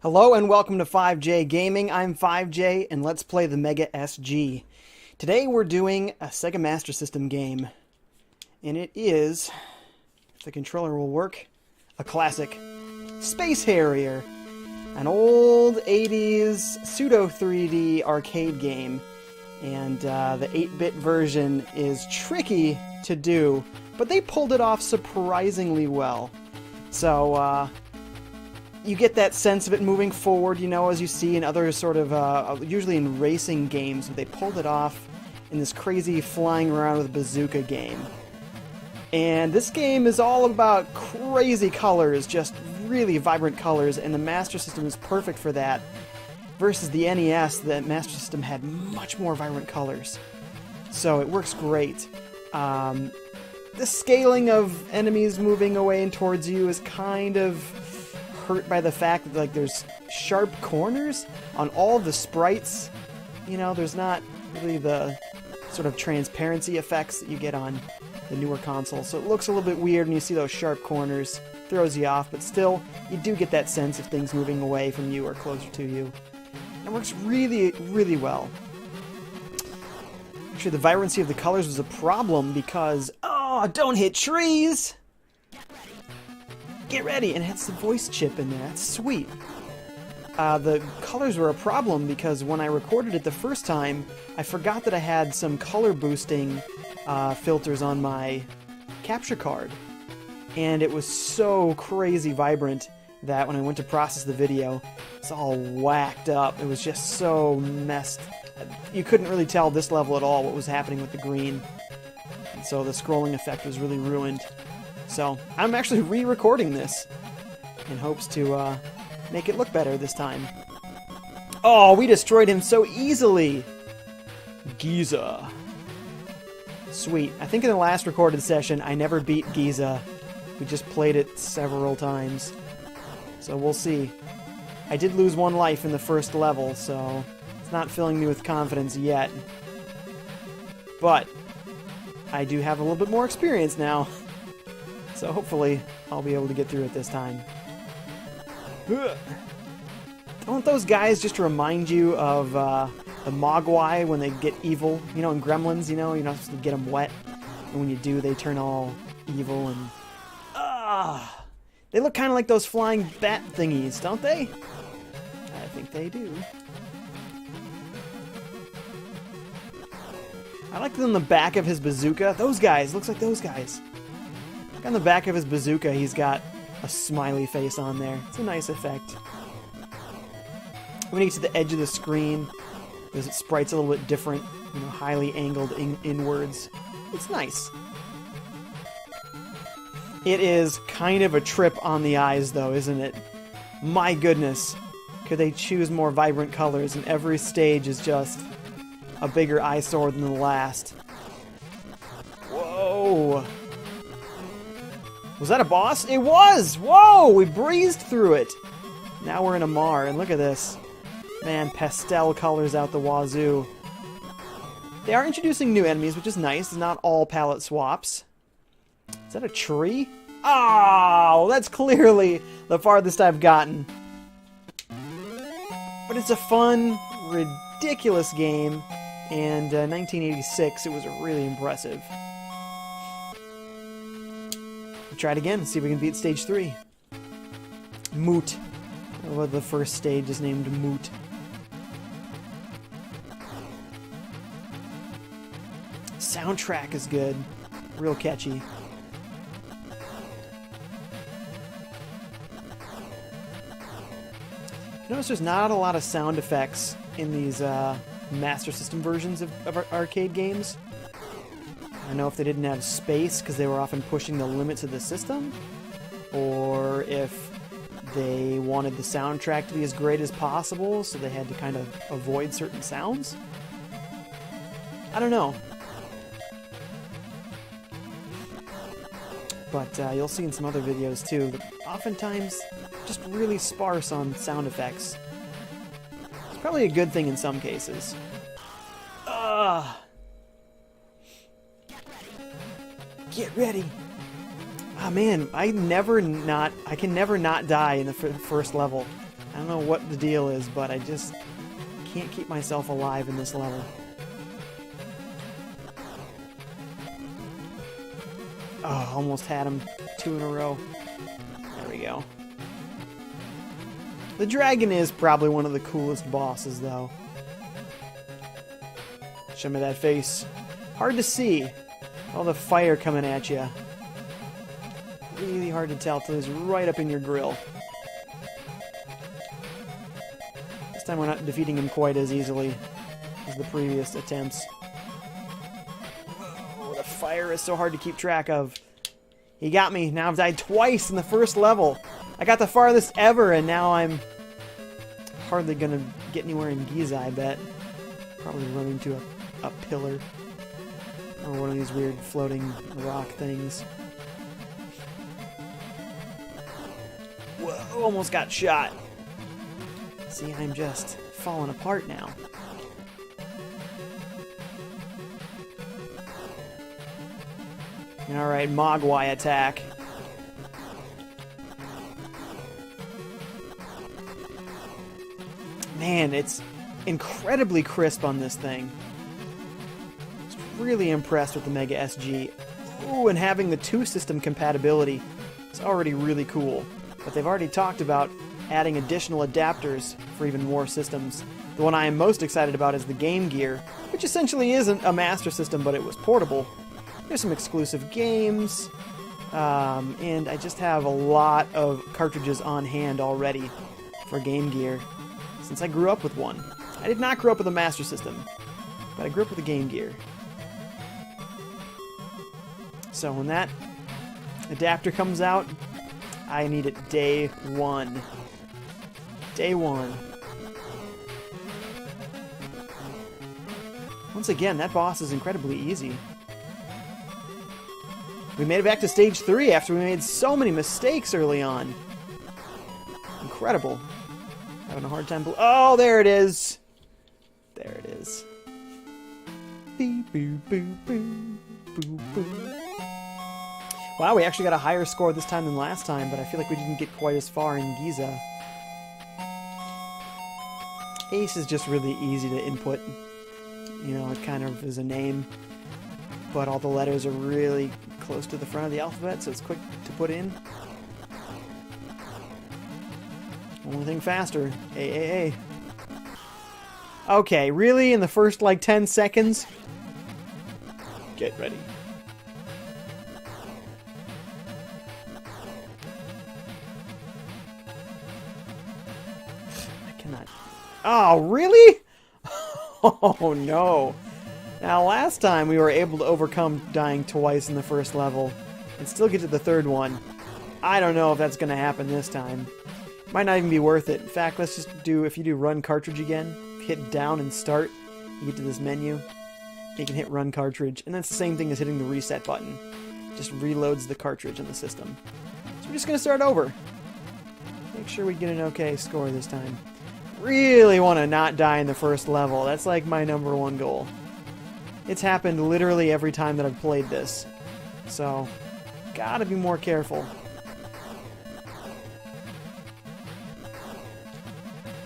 Hello and welcome to 5J Gaming. I'm 5J and let's play the Mega SG. Today we're doing a Sega Master System game. And it is, if the controller will work, a classic. Space Harrier. An old 80s pseudo 3D arcade game. And the 8-bit version is tricky to do, but they pulled it off surprisingly well. So, you get that sense of it moving forward, you know, as you see in other sort of, usually in racing games, but they pulled it off in this crazy flying around with a bazooka game. And this game is all about crazy colors, just really vibrant colors, and the Master System is perfect for that. Versus the NES, the Master System had much more vibrant colors. So it works great. The scaling of enemies moving away and towards you is kind of hurt by the fact that, like, there's sharp corners on all the sprites. You know, there's not really the sort of transparency effects that you get on the newer consoles, so it looks a little bit weird when you see those sharp corners. Throws you off, but still, you do get that sense of things moving away from you or closer to you. And it works really, really well. Actually, the vibrancy of the colors was a problem because, oh, don't hit trees! Get ready, and it has the voice chip in there. That's sweet. The colors were a problem because when I recorded it the first time, I forgot that I had some color boosting filters on my capture card. And it was so crazy vibrant that when I went to process the video, it's all whacked up. It was just so messed. You couldn't really tell this level at all what was happening with the green. And so the scrolling effect was really ruined. So I'm actually re-recording this in hopes to make it look better this time. Oh, we destroyed him so easily! Giza. Sweet. I think in the last recorded session, I never beat Giza. We just played it several times. So we'll see. I did lose one life in the first level, so it's not filling me with confidence yet. But I do have a little bit more experience now. So hopefully I'll be able to get through it this time. Ugh. Don't those guys just remind you of the Mogwai when they get evil? You know, in Gremlins, you know, you're not supposed to get them wet. And when you do, they turn all evil and... They look kind of like those flying bat thingies, don't they? I think they do. I like on the back of his bazooka. Those guys, looks like those guys. Look on the back of his bazooka, he's got a smiley face on there. It's a nice effect. When you get to the edge of the screen, the sprite's a little bit different, you know, highly angled inwards. It's nice. It is kind of a trip on the eyes, though, isn't it? My goodness. Could they choose more vibrant colors, and every stage is just a bigger eyesore than the last. Whoa! Was that a boss? It was! Whoa! We breezed through it! Now we're in a Mar, and look at this. Man, pastel colors out the wazoo. They are introducing new enemies, which is nice. It's not all palette swaps. Is that a tree? Oh, that's clearly the farthest I've gotten. But it's a fun, ridiculous game, and 1986, it was really impressive. We'll try it again, see if we can beat stage 3. Moot. Well, the first stage is named Moot. Soundtrack is good. Real catchy. Notice there's not a lot of sound effects in these Master System versions of arcade games. I don't know if they didn't have space because they were often pushing the limits of the system, or if they wanted the soundtrack to be as great as possible, so they had to kind of avoid certain sounds. I don't know. But you'll see in some other videos too that oftentimes just really sparse on sound effects. It's probably a good thing in some cases. Get ready. Ah, man, I can never not die in the first level. I don't know what the deal is, but I just can't keep myself alive in this level. Oh, almost had him 2 in a row. There we go. The dragon is probably one of the coolest bosses, though. Show me that face. Hard to see. All the fire coming at you. Really hard to tell till he's right up in your grill. This time we're not defeating him quite as easily as the previous attempts. Oh, the fire is so hard to keep track of. He got me. Now I've died twice in the first level. I got the farthest ever, and now I'm hardly gonna get anywhere in Giza, I bet. Probably run into a pillar. Or one of these weird floating rock things. Whoa, almost got shot. See, I'm just falling apart now. Alright, Mogwai attack. Man, it's incredibly crisp on this thing. Really impressed with the Mega SG. Ooh, and having the 2-system compatibility is already really cool. But they've already talked about adding additional adapters for even more systems. The one I am most excited about is the Game Gear, which essentially isn't a Master System, but it was portable. There's some exclusive games, and I just have a lot of cartridges on hand already for Game Gear, since I grew up with one. I did not grow up with a Master System, but I grew up with a Game Gear. So when that adapter comes out, I need it day one. Day one. Once again, that boss is incredibly easy. We made it back to stage 3 after we made so many mistakes early on. Incredible. Having a hard time... Oh, there it is! There it is. Beep, boop, boop, boop, boop, boop. Wow, we actually got a higher score this time than last time, but I feel like we didn't get quite as far in Giza. Ace is just really easy to input. You know, it kind of is a name, but all the letters are really close to the front of the alphabet, so it's quick to put in. Only thing faster, AAA. Okay, really? In the first, like, 10 seconds? Get ready. I cannot... Oh, really? Oh, no. Now, last time we were able to overcome dying twice in the first level and still get to the third one. I don't know if that's going to happen this time. Might not even be worth it. In fact, let's just do, if you do run cartridge again, hit down and start, you get to this menu, you can hit run cartridge, and that's the same thing as hitting the reset button. It just reloads the cartridge in the system. So we're just going to start over. Make sure we get an okay score this time. Really want to not die in the first level. That's like my #1 goal. It's happened literally every time that I've played this. So, gotta be more careful.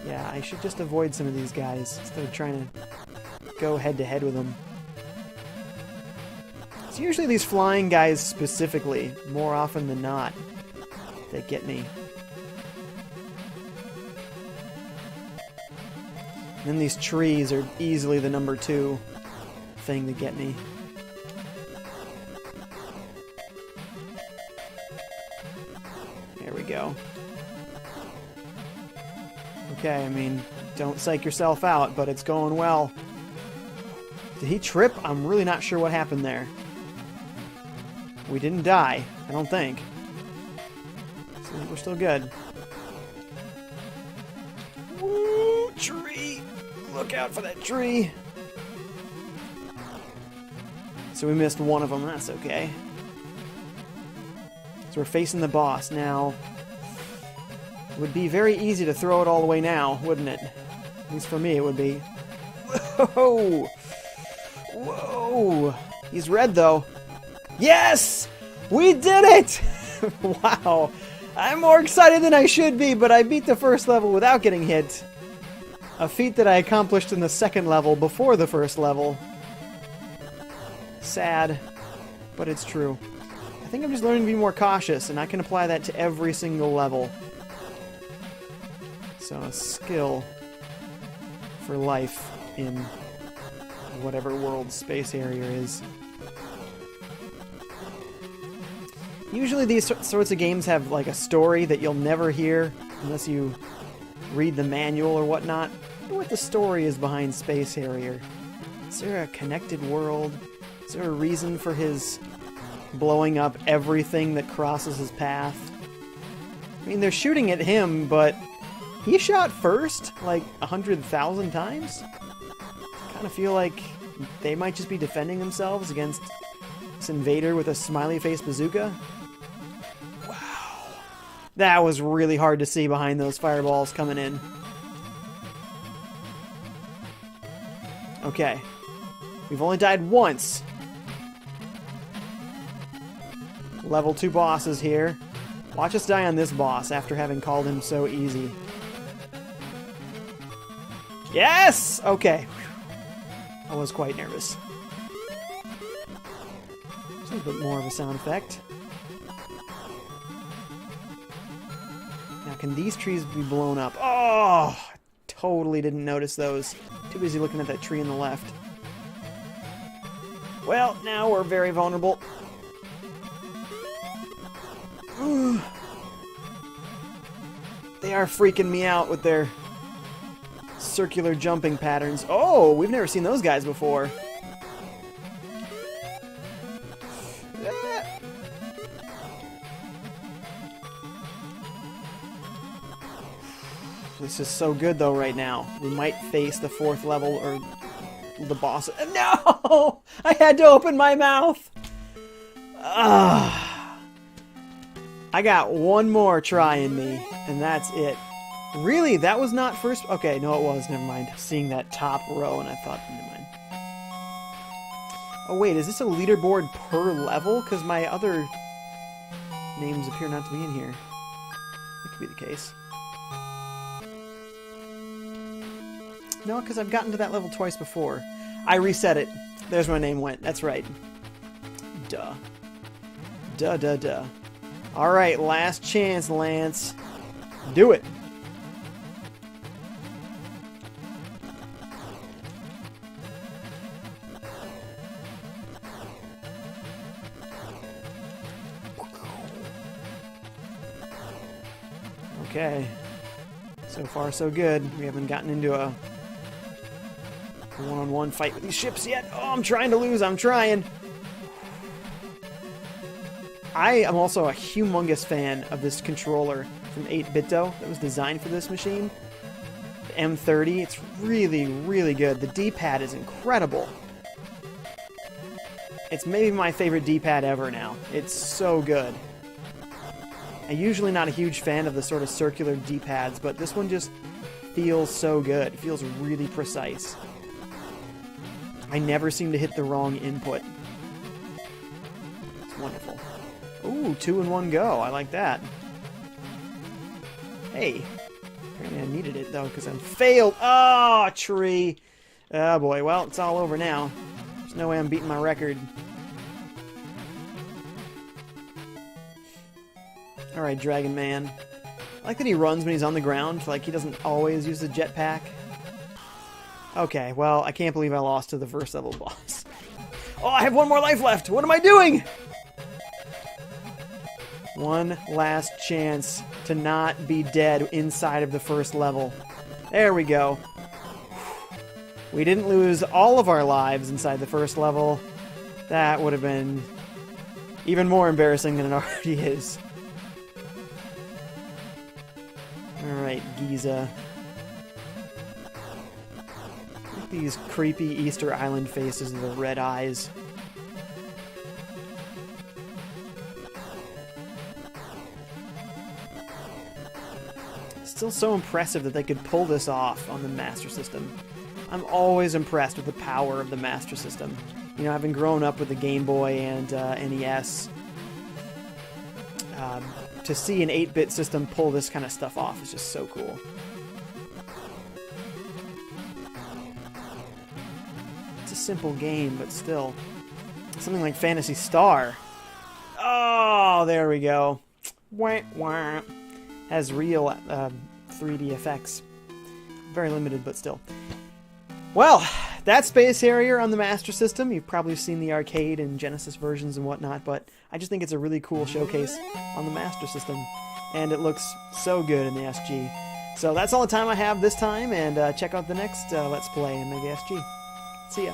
Yeah, I should just avoid some of these guys instead of trying to go head-to-head with them. It's usually these flying guys specifically, more often than not, that get me. And then these trees are easily the #2 thing to get me. There we go. Okay, I mean, don't psych yourself out, but it's going well. Did he trip? I'm really not sure what happened there. We didn't die, I don't think. So I think we're still good. Woo, tree! Look out for that tree! So we missed one of them, that's okay. So we're facing the boss now. It would be very easy to throw it all the way now, wouldn't it? At least for me it would be. Whoa! Whoa! He's red though. Yes! We did it! Wow. I'm more excited than I should be, but I beat the first level without getting hit. A feat that I accomplished in the second level before the first level. Sad, but it's true. I think I'm just learning to be more cautious, and I can apply that to every single level. So a skill for life in whatever world Space Harrier is. Usually these sorts of games have like a story that you'll never hear unless you read the manual or whatnot. I wonder what the story is behind Space Harrier. Is there a connected world? Is there a reason for his blowing up everything that crosses his path? I mean, they're shooting at him, but he shot first like 100,000 times? I kind of feel like they might just be defending themselves against this invader with a smiley face bazooka. Wow. That was really hard to see behind those fireballs coming in. Okay. We've only died once. Level 2 bosses here. Watch us die on this boss after having called him so easy. Yes! Okay. I was quite nervous. Just a little bit more of a sound effect. Now, can these trees be blown up? Oh! Totally didn't notice those. Too busy looking at that tree on the left. Well, now we're very vulnerable. They are freaking me out with their circular jumping patterns. Oh, we've never seen those guys before. This is so good though right now. We might face the 4th level or the boss. No! I had to open my mouth! I got one more try in me, and that's it. Really? That was not first? Okay, no it was. Never mind. Seeing that top row, and I thought, never mind. Oh wait, is this a leaderboard per level? Because my other names appear not to be in here. That could be the case. No, because I've gotten to that level twice before. I reset it. There's where my name went. That's right. Duh. Duh, duh, duh. Alright, last chance, Lance. Do it. Okay. So far, so good. We haven't gotten into a one-on-one fight with these ships yet. Oh, I'm trying to lose. I'm trying. I am also a humongous fan of this controller from 8BitDo that was designed for this machine. The M30. It's really, really good. The D-pad is incredible. It's maybe my favorite D-pad ever now. It's so good. I'm usually not a huge fan of the sort of circular D-pads, but this one just feels so good. It feels really precise. I never seem to hit the wrong input. It's wonderful. Ooh, 2 in 1 go. I like that. Hey. Apparently I needed it, though, because I failed. Oh, tree. Oh, boy. Well, it's all over now. There's no way I'm beating my record. Alright, Dragon Man. I like that he runs when he's on the ground. Like, he doesn't always use the jetpack. Okay, well, I can't believe I lost to the first level boss. Oh, I have one more life left! What am I doing? One last chance to not be dead inside of the first level. There we go. We didn't lose all of our lives inside the first level. That would have been even more embarrassing than it already is. Alright, Giza. Look at these creepy Easter Island faces with the red eyes. Still so impressive that they could pull this off on the Master System. I'm always impressed with the power of the Master System. You know, having grown up with the Game Boy and NES, to see an 8-bit system pull this kind of stuff off is just so cool. It's a simple game, but still. Something like Phantasy Star. Oh, there we go. Wah, wah. Has real 3D effects. Very limited, but still. Well, that's Space Harrier on the Master System. You've probably seen the arcade and Genesis versions and whatnot, but I just think it's a really cool showcase on the Master System. And it looks so good in the SG. So that's all the time I have this time, and check out the next Let's Play in Mega SG. See ya.